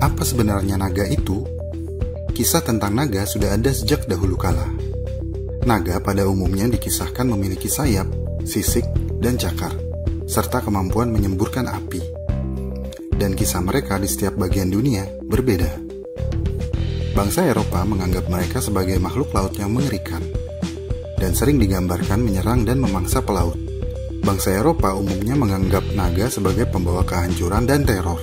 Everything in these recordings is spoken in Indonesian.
Apa sebenarnya naga itu? Kisah tentang naga sudah ada sejak dahulu kala. Naga pada umumnya dikisahkan memiliki sayap, sisik, dan cakar, serta kemampuan menyemburkan api. Dan kisah mereka di setiap bagian dunia berbeda. Bangsa Eropa menganggap mereka sebagai makhluk laut yang mengerikan, dan sering digambarkan menyerang dan memangsa pelaut. Bangsa Eropa umumnya menganggap naga sebagai pembawa kehancuran dan teror.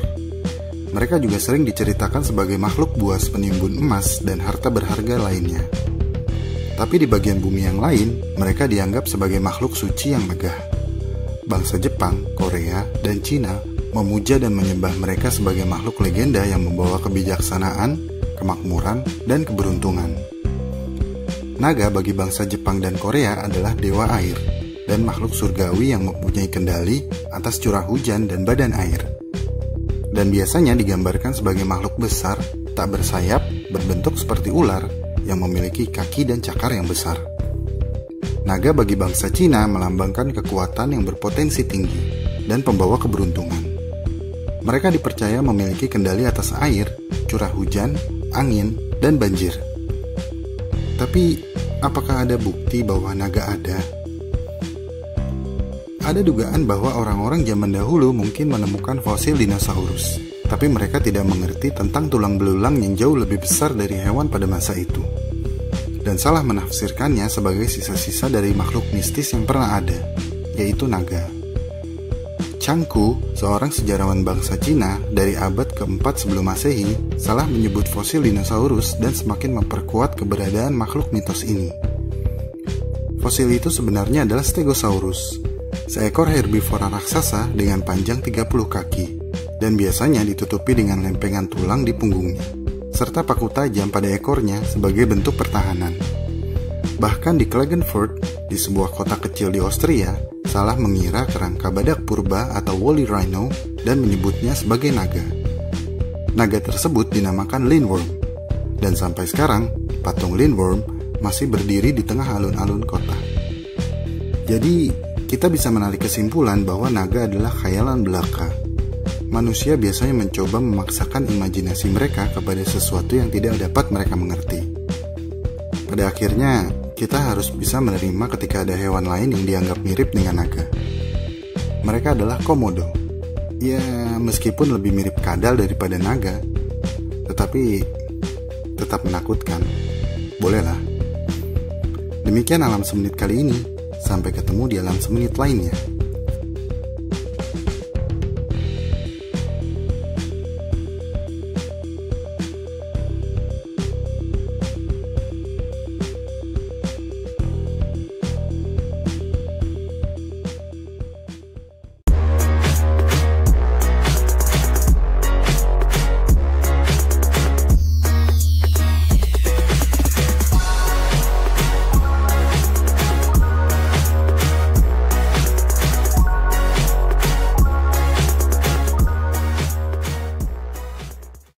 Mereka juga sering diceritakan sebagai makhluk buas penimbun emas dan harta berharga lainnya. Tapi di bagian bumi yang lain, mereka dianggap sebagai makhluk suci yang megah. Bangsa Jepang, Korea, dan Cina memuja dan menyembah mereka sebagai makhluk legenda yang membawa kebijaksanaan, kemakmuran, dan keberuntungan. Naga bagi bangsa Jepang dan Korea adalah dewa air dan makhluk surgawi yang mempunyai kendali atas curah hujan dan badan air. Dan biasanya digambarkan sebagai makhluk besar, tak bersayap, berbentuk seperti ular, yang memiliki kaki dan cakar yang besar. Naga bagi bangsa Cina melambangkan kekuatan yang berpotensi tinggi dan pembawa keberuntungan. Mereka dipercaya memiliki kendali atas air, curah hujan, angin, dan banjir. Tapi, apakah ada bukti bahwa naga ada? Ada dugaan bahwa orang-orang zaman dahulu mungkin menemukan fosil dinosaurus, tapi mereka tidak mengerti tentang tulang belulang yang jauh lebih besar dari hewan pada masa itu, dan salah menafsirkannya sebagai sisa-sisa dari makhluk mistis yang pernah ada, yaitu naga. Chang Ku, seorang sejarawan bangsa Cina dari abad keempat sebelum Masehi, salah menyebut fosil dinosaurus dan semakin memperkuat keberadaan makhluk mitos ini. Fosil itu sebenarnya adalah Stegosaurus, seekor herbivora raksasa dengan panjang 30 kaki, dan biasanya ditutupi dengan lempengan tulang di punggungnya, serta paku tajam pada ekornya sebagai bentuk pertahanan. Bahkan di Klagenfurt, di sebuah kota kecil di Austria, salah mengira kerangka badak purba atau woolly rhino dan menyebutnya sebagai naga. Naga tersebut dinamakan Lindworm, dan sampai sekarang, patung Lindworm masih berdiri di tengah alun-alun kota. Jadi, kita bisa menarik kesimpulan bahwa naga adalah khayalan belaka. Manusia biasanya mencoba memaksakan imajinasi mereka kepada sesuatu yang tidak dapat mereka mengerti. Pada akhirnya, kita harus bisa menerima ketika ada hewan lain yang dianggap mirip dengan naga. Mereka adalah komodo. Ya, meskipun lebih mirip kadal daripada naga, tetapi tetap menakutkan. Bolehlah. Demikian alam semenit kali ini. Sampai ketemu di alam semenit lainnya.